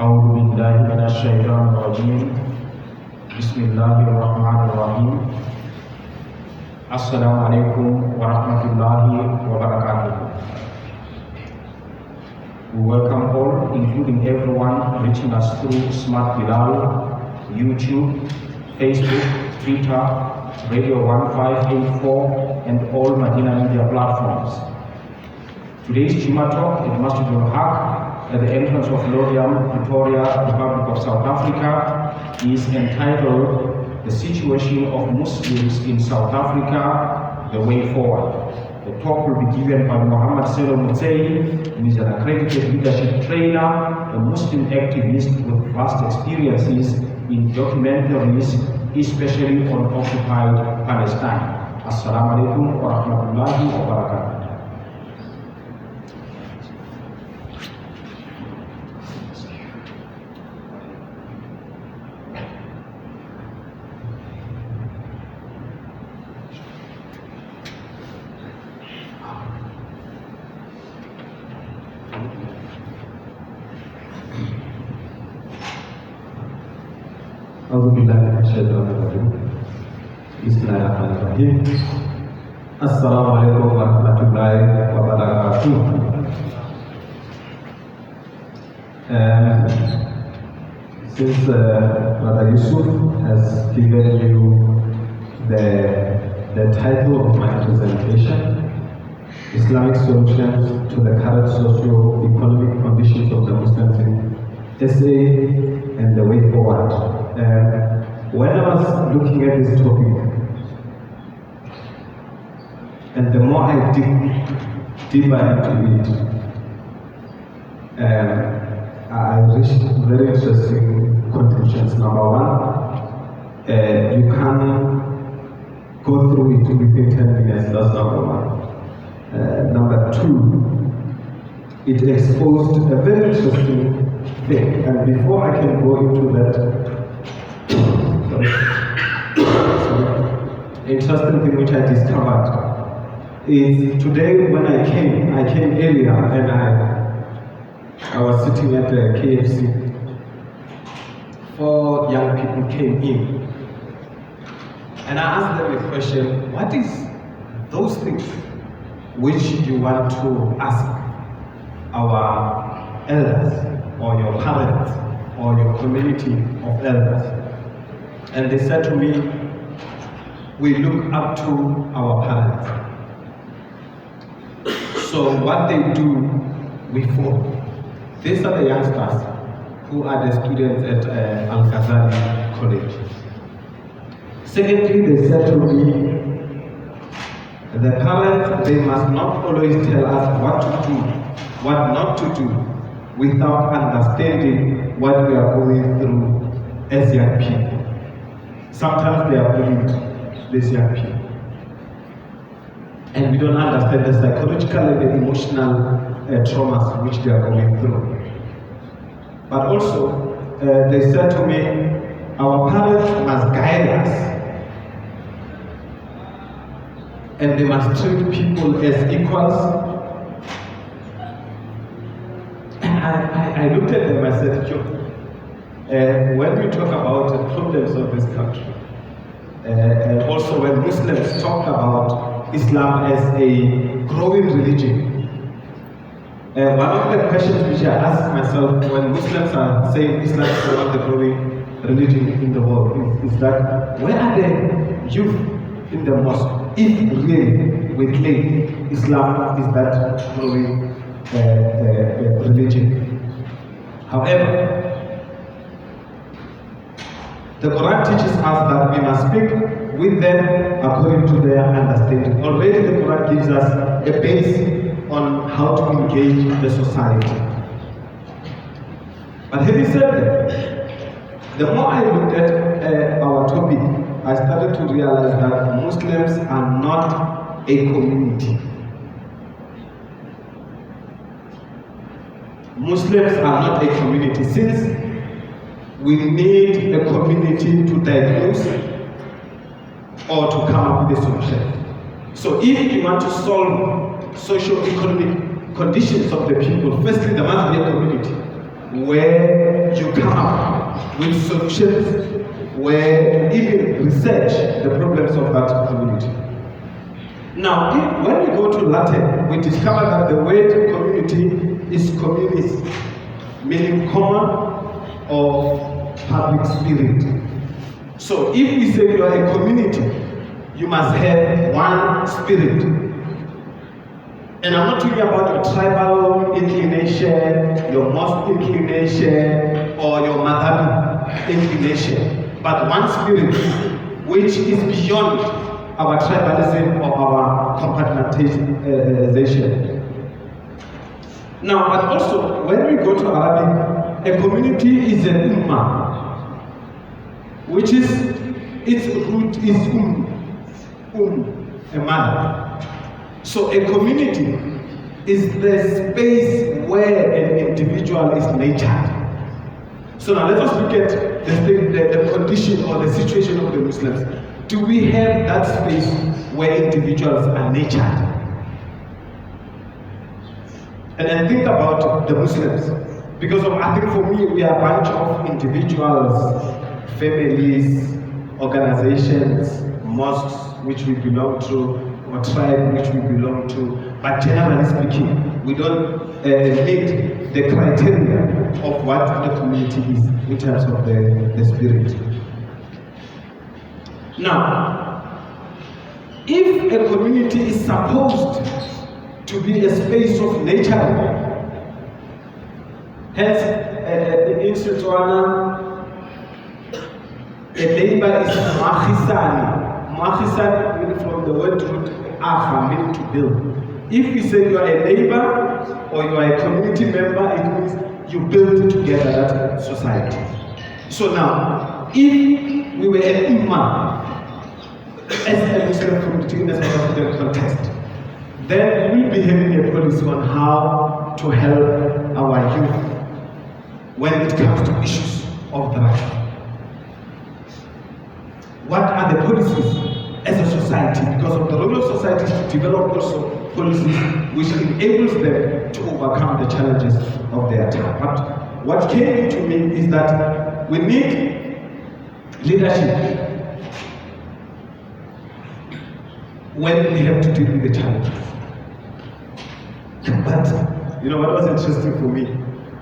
أعوذ بالله من الشيطان الرجيم بسم الله الرحمن الرحيم السلام عليكم ورحمة الله وبركاته. We welcome all, including everyone reaching us through Smart Bilal, YouTube, Facebook, Twitter, Radio 1584, and all Madina media platforms. Today's Juma talk at Masjid al-Haq at the entrance of Lodiam, Pretoria, Republic of South Africa is entitled The Situation of Muslims in South Africa, The Way Forward. The talk will be given by Mohammed Sello, who is an accredited leadership trainer, a Muslim activist with vast experiences in documentaries, especially on occupied Palestine. Assalamu alaikum wa rahmatullahi wa barakatuh. أعوذ بالله من الشيطان الرجيم بسم الله الرحمن الرحيم السلام عليكم ورحمة الله وبركاته. Since Brother Yusuf has given you the title of my presentation, Islamic Solutions to the Current Socio-Economic Conditions of the Muslims in SA and the Way Forward. When I was looking at this topic, and the more I dig deeper into it, I reached very interesting conclusions. Number one, you can't go through it within 10 minutes, that's number one. Number two, it exposed a very interesting thing, and before I can go into that, interesting thing which I discovered is today when I came earlier and I was sitting at the KFC. 4 young people came in and I asked them a question: what is those things which you want to ask our elders or your parents or your community of elders? And they said to me, we look up to our parents. So what they do, we follow. These are the youngsters who are the students at Al-Ghazali College. Secondly, they said to me, the parents, they must not always tell us what to do, what not to do, without understanding what we are going through as young people. Sometimes they are bullied, these young people. And we don't understand the psychological and the emotional traumas which they are going through. But also, they said to me, our parents must guide us. And they must treat people as equals. And I looked at them and said, Joe, when we talk about the problems of this country, and also when Muslims talk about Islam as a growing religion, one of the questions which I ask myself when Muslims are saying Islam is one of the growing religion in the world is that where are the youth in the mosque if really we claim Islam is that growing religion? However, the Quran teaches us that we must speak with them according to their understanding. Already the Quran gives us a base on how to engage the society. But having said that, the more I looked at our topic, I started to realize that Muslims are not a community. Muslims are not a community, since we need a community to diagnose or to come up with a solution. So if you want to solve socio-economic conditions of the people, firstly there must be a community. where you come up with solutions, where you even research the problems of that community. Now, when we go to Latin, we discover that the word community is communis, meaning common or public spirit. So if we say you are a community, you must have one spirit. And I'm not talking about your tribal inclination, your mosque inclination, or your madhabi inclination, but one spirit which is beyond our tribalism or our compartmentalization. Now, but also, when we go to Arabic, a community is an ummah, which is, its root is a mother. So a community is the space where an individual is nurtured. So now let us look at the condition or the situation of the Muslims. Do we have that space where individuals are nurtured? And then think about the Muslims. Because I think for me, we are a bunch of individuals, families, organizations, mosques which we belong to, or tribe which we belong to, but generally speaking, we don't meet the criteria of what the community is in terms of the spirit. Now, if a community is supposed to be a space of nature, hence in Setswana, a neighbor is Mahisani. Mahisani means from the word root Aha, meaning to build. If you say you are a neighbor or you are a community member, it means you build together that society. So now, if we were an ummah as a Muslim community in the South African context, then we will be having a policy on how to help our youth when it comes to issues of drugs. What are the policies as a society? Because of the role of society is to develop also policies which enables them to overcome the challenges of their time. But what came to me is that we need leadership when we have to deal with the challenges. But you know what was interesting for me?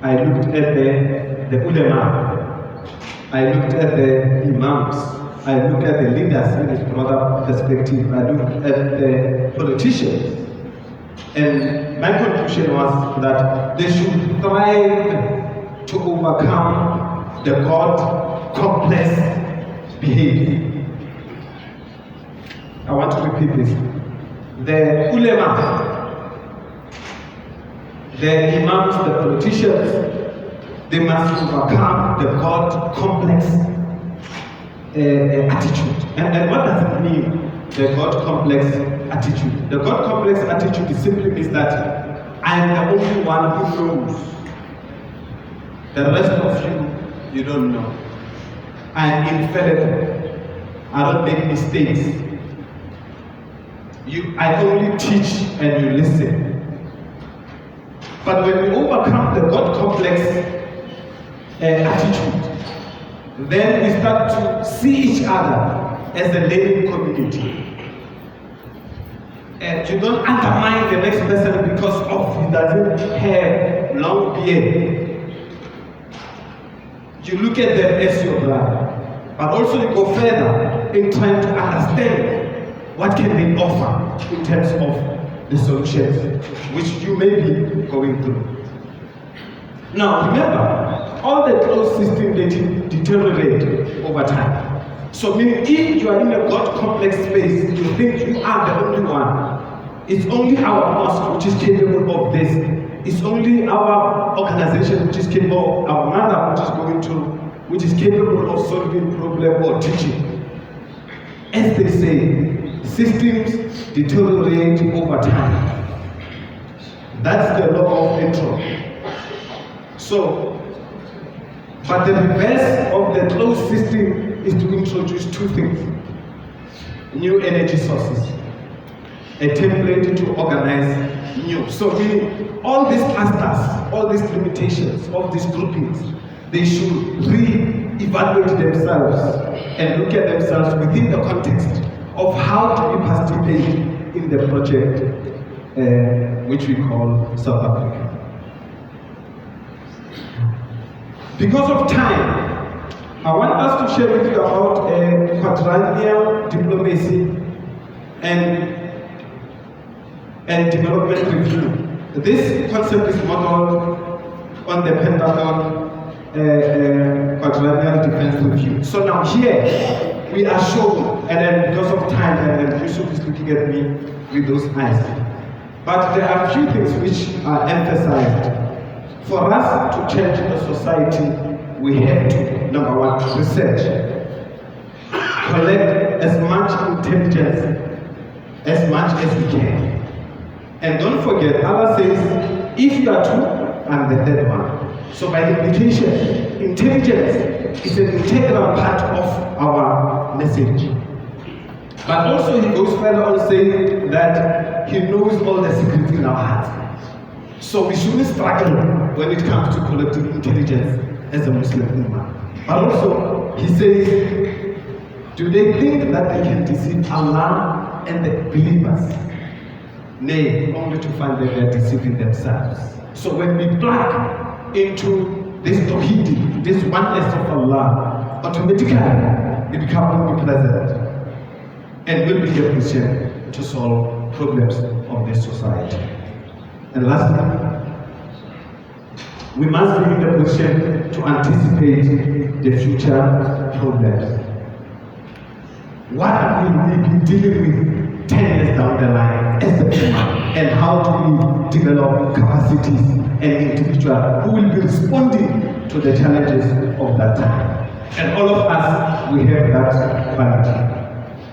I looked at the ulama, I looked at the imams, I looked at the leaders in a broader perspective, I looked at the politicians, and my conclusion was that they should strive to overcome the God complex behavior. I want to repeat this. The ulama, the imams, the politicians, they must overcome the God complex attitude. And what does it mean, the God complex attitude? The God complex attitude simply means that I am the only one who knows. The rest of you, you don't know. I am infallible. I don't make mistakes. I only teach and you listen. But when we overcome the God complex attitude, then we start to see each other as a living community. And you don't undermine the next person because of he doesn't have long beard. You look at them as your brother, but also you go further in trying to understand what can they offer in terms of the solutions which you may be going through. Now remember, all the closed systems they deteriorate over time. So meaning if you are in a God complex space, you think you are the only one. It's only our mosque which is capable of this. It's only our organization which is capable, our mother which is capable of solving problem or teaching. As they say, systems deteriorate over time. That's the law of intro. So, but the reverse of the closed system is to introduce two things: new energy sources. a template to organize new. So all these clusters, all these limitations, all these groupings, they should re-evaluate themselves and look at themselves within the context of how do we participate in the project which we call South Africa. Because of time, I want us to share with you about quadrennial diplomacy and development review. This concept is modeled on the Pentagon quadrennial defense review. So now here we are shown, and then because of time, and then Yusuf is looking at me with those eyes. But there are a few things which are emphasized. For us to change the society, we have to, number one, research. Collect as much intelligence as much as we can. And don't forget, Allah says, if you are two, I'm the third one. So by implication, intelligence is an integral part of our message. But also he goes further on saying that he knows all the secrets in our hearts. So we shouldn't struggle when it comes to collective intelligence as a Muslim Ummah. But also, he says, do they think that they can deceive Allah and the believers? Nay, only to find that they are deceiving themselves. So when we plug into this tawhid, this oneness of Allah, automatically we become omnipresent and will be a position to solve problems of this society. And lastly, we must be in the position to anticipate the future problems. What will we be dealing with 10 years down the line as a Ummah, and how do we develop capacities and individuals who will be responding to the challenges of that time? And all of us, we have that quality.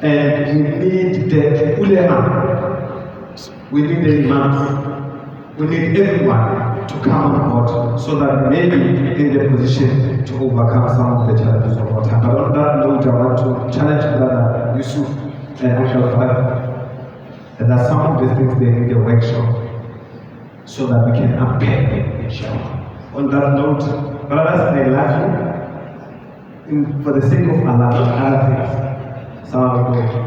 And we need the ulama, we need the imams, we need everyone to come on board so that we may be in the position to overcome some of the challenges of our time. But on that note, I want to challenge Brother Yusuf and Uncle Father that some of the things they need a workshop so that we can unpack them, inshallah. On that note, brothers, I love you for the sake of Allah and other things. Assalamu alaikum.